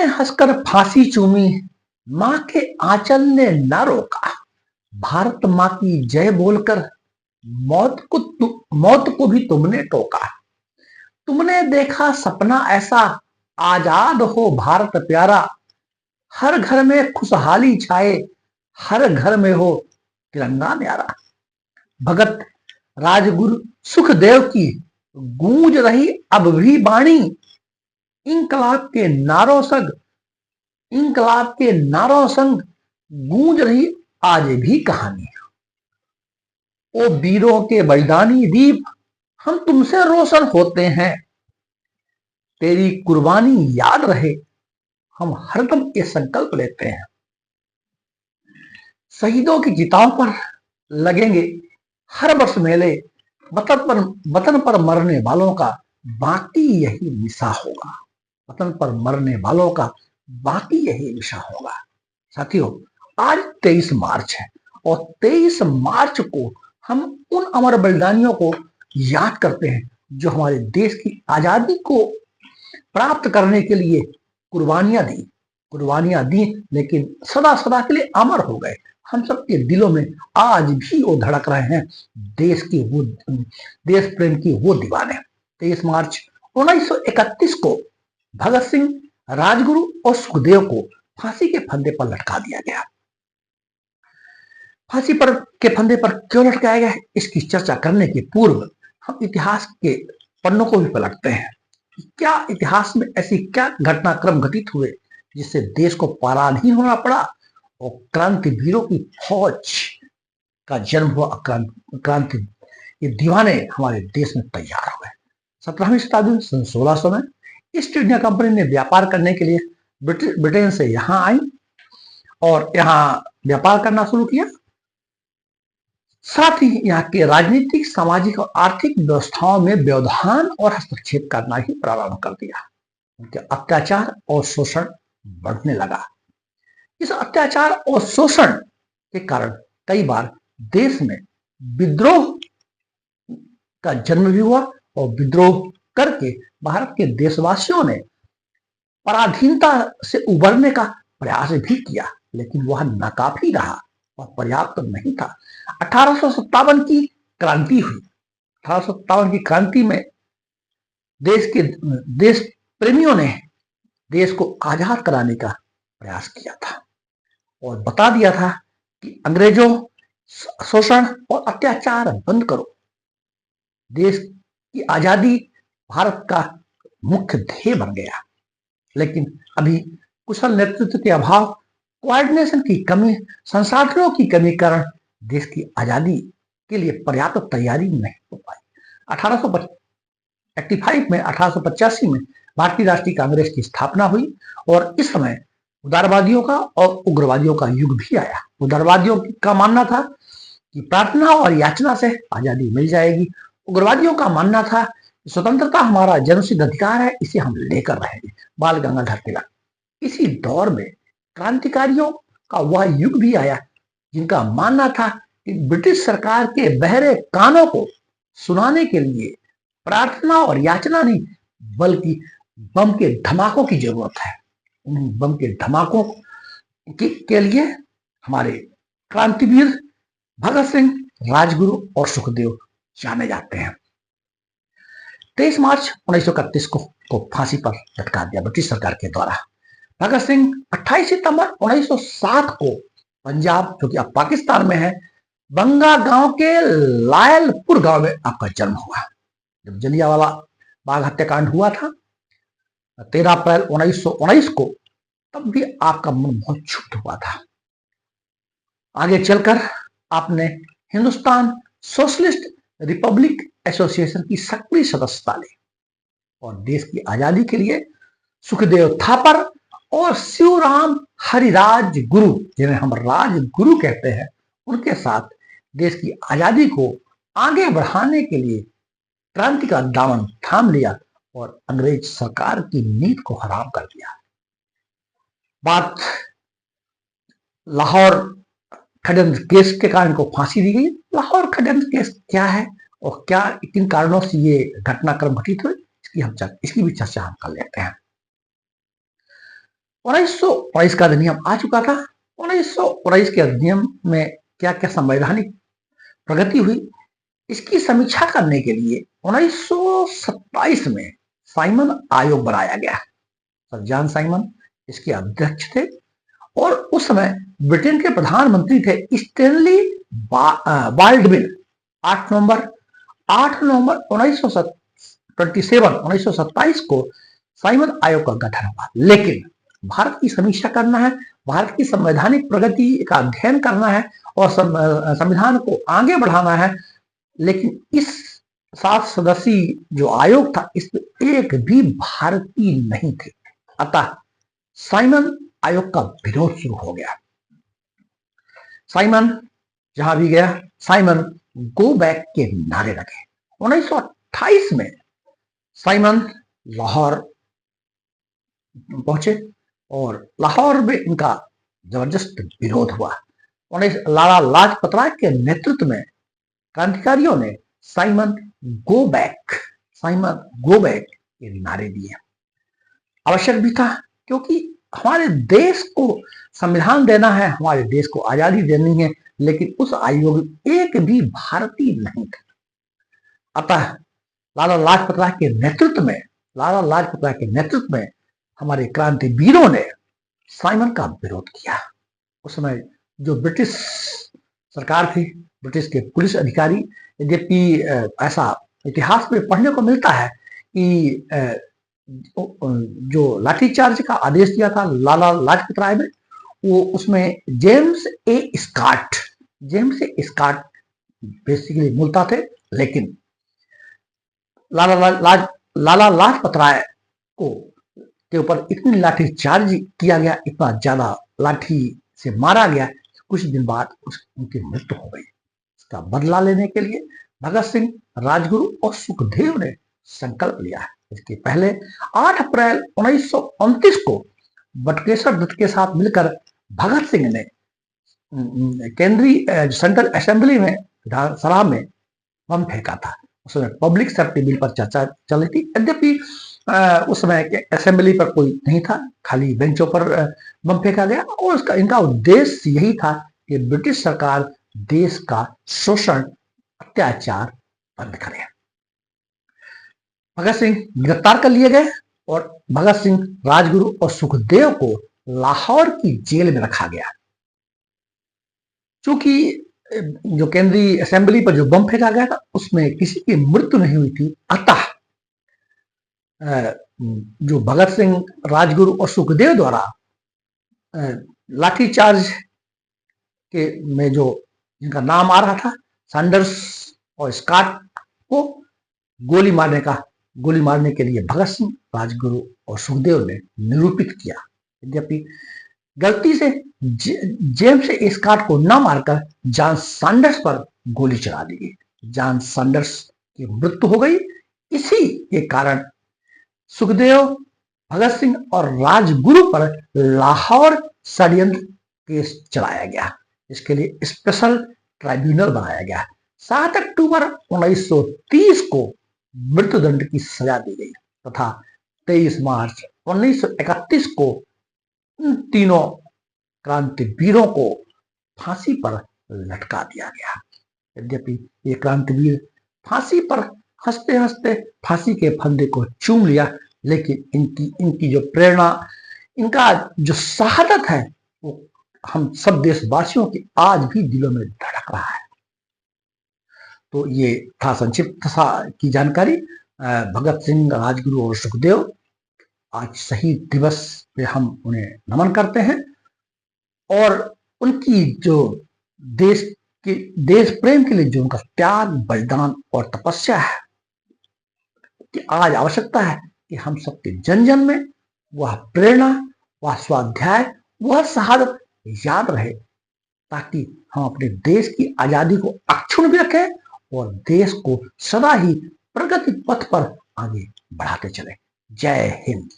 हंसकर फांसी चूमी, माँ के आंचल ने ना रोका। भारत माँ की जय बोलकर मौत को भी तुमने टोका। तुमने देखा सपना ऐसा, आजाद हो भारत प्यारा, हर घर में खुशहाली छाए, हर घर में हो तिरंगा न्यारा। भगत राजगुरु सुखदेव की गूंज रही अब भी वाणी, इंकलाब के नारों संग, इंकलाब के नारों संग गूंज रही आज भी कहानी। ओ वीरों के बलिदानी दीप, हम तुमसे रोशन होते हैं, तेरी कुर्बानी याद रहे, हम हरदम ये संकल्प लेते हैं। शहीदों की चिताओं पर लगेंगे हर वर्ष मेले, वतन पर मरने वालों का बाकी यही निशा होगा। वतन पर मरने वालों का बाकी यही निशा होगा। साथियों, आज 23 मार्च है और 23 मार्च को हम उन अमर बलिदानियों को याद करते हैं जो हमारे देश की आजादी को प्राप्त करने के लिए कुर्बानियां दी, लेकिन सदा सदा के लिए अमर हो गए। हम सबके दिलों में आज भी वो धड़क रहे हैं, देश प्रेम की वो दीवाने। 23 मार्च 1931 को भगत सिंह, राजगुरु और सुखदेव को फांसी के फंदे पर लटका दिया गया। फांसी पर के फंदे पर क्यों लटकाया गया है, इसकी चर्चा करने के पूर्व हम इतिहास के पन्नों को भी पलटते हैं। क्या इतिहास में ऐसी क्या घटनाक्रम घटित हुए जिससे देश को पराधीन होना पड़ा और क्रांतिवीरों की फौज का जन्म हुआ। क्रांति ये दीवाने हमारे देश में तैयार हुए। 17वीं शताब्दी में 1600 में ईस्ट इंडिया कंपनी ने व्यापार करने के लिए ब्रिटेन से यहाँ आई और यहाँ व्यापार करना शुरू किया। साथ ही यहाँ के राजनीतिक, सामाजिक और आर्थिक व्यवस्थाओं में व्यवधान और हस्तक्षेप करना ही प्रारंभ कर दिया। उनके अत्याचार और शोषण बढ़ने लगा। इस अत्याचार और शोषण के कारण कई बार देश में विद्रोह का जन्म भी हुआ और विद्रोह करके भारत के देशवासियों ने पराधीनता से उबरने का प्रयास भी किया, लेकिन वह नाकाफी रहा और पर्याप्त नहीं था। 1857 की क्रांति हुई। 1857 की क्रांति में देश प्रेमियों ने देश को आजाद कराने का प्रयास किया था और बता दिया था कि अंग्रेजों शोषण और अत्याचार बंद करो। देश की आजादी भारत का मुख्य ध्येय बन गया। लेकिन अभी कुशल नेतृत्व के अभाव, कोऑर्डिनेशन की कमी, संसाधनों की कमी कारण देश की आजादी के लिए पर्याप्त तैयारी नहीं हो पाई। 1885 में भारतीय राष्ट्रीय कांग्रेस की स्थापना हुई और इस समय उदारवादियों का और उग्रवादियों का युग भी आया। उदारवादियों का मानना था कि प्रार्थना और याचना से आजादी मिल जाएगी। उग्रवादियों का मानना था स्वतंत्रता हमारा जन्मसिद्ध अधिकार है, इसे हम लेकर रहेंगे। बाल गंगाधर तिलक। इसी दौर में क्रांतिकारियों का वह युग भी आया जिनका मानना था कि ब्रिटिश सरकार के बहरे कानों को सुनाने के लिए प्रार्थना और याचना नहीं बल्कि बम के धमाकों की जरूरत है। उन बम के धमाकों के लिए हमारे क्रांतिवीर भगत सिंह, राजगुरु और सुखदेव जाने जाते हैं। 23 मार्च 1931 को फांसी पर लटका दिया ब्रिटिश सरकार के द्वारा। भगत सिंह 28 सितंबर 1907 को पंजाब, जो कि अब पाकिस्तान में है, बंगा गांव के लायलपुर गांव में आपका जन्म हुआ। जब जलियांवाला बाग हत्याकांड हुआ था 13 अप्रैल 1919 को, तब भी आपका मन बहुत क्षुब्ध हुआ था। आगे चलकर आपने हिंदुस्तान सोशलिस्ट रिपब्लिक एसोसिएशन की सक्रिय सदस्यता ली और देश की आजादी के लिए सुखदेव थापर और शिवराम हरिराज गुरु, जिन्हें हम राजगुरु कहते हैं, उनके साथ देश की आजादी को आगे बढ़ाने के लिए क्रांति का दामन थाम लिया और अंग्रेज सरकार की नीति को हराम कर दिया। बात लाहौर षड्यंत्र केस के कारण को फांसी दी गई। लाहौर षड्यंत्र केस क्या है और क्या किन कारणों से ये घटनाक्रम घटित हुए, इसकी भी चर्चा हम कर लेते हैं। 1919 का अधिनियम आ चुका था। 1919 के अधिनियम में क्या क्या संवैधानिक प्रगति हुई, इसकी समीक्षा करने के लिए 1927 में साइमन आयोग बनाया गया। सर जॉन साइमन इसके अध्यक्ष थे और उस समय ब्रिटेन के प्रधानमंत्री थे स्टैनली बाल्डविन। 8 नवंबर 1927 को साइमन आयोग का गठन हुआ। लेकिन भारत की समीक्षा करना है, भारत की संवैधानिक प्रगति का अध्ययन करना है और संविधान को आगे बढ़ाना है, लेकिन इस 7 सदस्यीय जो आयोग था इसमें एक भी भारतीय नहीं थे। अतः साइमन आयोग का विरोध शुरू हो गया। साइमन जहां भी गया, साइमन गो बैक के नारे लगे। 1928 में साइमन लाहौर पहुंचे और लाहौर में इनका जबरदस्त विरोध हुआ। लाला लाजपत राय के नेतृत्व में क्रांतिकारियों ने साइमन गो बैक के नारे दिए। आवश्यक भी था, क्योंकि हमारे देश को संविधान देना है, हमारे देश को आजादी देनी है, लेकिन उस आयोग में एक भी भारतीय नहीं था। अतः लाला लाजपत राय के नेतृत्व में हमारे क्रांतिवीरों ने साइमन का विरोध किया। उस समय जो ब्रिटिश सरकार थी, ब्रिटिश के पुलिस अधिकारी, यद्यपि ऐसा इतिहास में पढ़ने को मिलता है कि जो लाठीचार्ज का आदेश दिया था लाला लाजपत राय ने, वो उसमें जेम्स ए स्कॉट बेसिकली मुल्ता थे। लेकिन लाला लाजपत राय को के ऊपर इतनी लाठी चार्ज किया गया, इतना ज्यादा लाठी से मारा गया, कुछ दिन बाद उनकी मृत्यु हो गई। इसका बदला लेने के लिए भगत सिंह, राजगुरु और सुखदेव ने संकल्प लिया। इसके पहले 8 अप्रैल 1929 को बटुकेश्वर दत्त के साथ मिलकर भगत सिंह ने केंद्रीय सेंट्रल असेंबली में, विधानसभा में बम फेंका था। उसमें पब्लिक सेफ्टी बिल पर चर्चा चल रही थी। यद्यपि उस समय के असेंबली पर कोई नहीं था, खाली बेंचों पर बम फेंका गया और उसका इनका उद्देश्य यही था कि ब्रिटिश सरकार देश का शोषण, अत्याचार बंद करे। भगत सिंह गिरफ्तार कर लिए गए और भगत सिंह, राजगुरु और सुखदेव को लाहौर की जेल में रखा गया। चूंकि जो केंद्रीय असेंबली पर जो बम फेंका गया था उसमें किसी की मृत्यु नहीं हुई थी, अतः जो भगत सिंह, राजगुरु और सुखदेव द्वारा लाठीचार्ज के में जो जिनका नाम आ रहा था, सैंडर्स और स्कॉट, को गोली मारने के लिए भगत सिंह, राजगुरु और सुखदेव ने निरूपित किया। यद्यपि गलती से जेम्स ए स्कॉट को न मारकर जॉन सैंडर्स पर गोली चला दी गई। जॉन सैंडर्स की मृत्यु हो गई। इसी के कारण सुखदेव, भगत सिंह और राजगुरु पर लाहौर षड्यंत्र केस चलाया गया। इसके लिए स्पेशल ट्राइब्यूनल बनाया गया। 7 अक्टूबर 1930 को मृत्युदंड की सजा दी गई तथा 23 मार्च 1931 को उन तीनों क्रांतिवीरों को फांसी पर लटका दिया गया। यद्यपि ये क्रांतिवीर फांसी पर हंसते हंसते फांसी के फंदे को चूम लिया, लेकिन इनकी जो प्रेरणा, इनका जो शहादत है, वो हम सब देशवासियों के आज भी दिलों में धड़क रहा है। तो ये था संक्षिप्त सा की जानकारी। भगत सिंह, राजगुरु और सुखदेव, आज शहीद दिवस पे हम उन्हें नमन करते हैं और उनकी जो देश प्रेम के लिए जो उनका त्याग, बलिदान और तपस्या है, कि आज आवश्यकता है कि हम सबके जन जन में वह प्रेरणा, वह स्वाध्याय, वह शहादत याद रहे, ताकि हम अपने देश की आजादी को अक्षुण्ण भी रखें और देश को सदा ही प्रगति पथ पर आगे बढ़ाते चले। जय हिंद।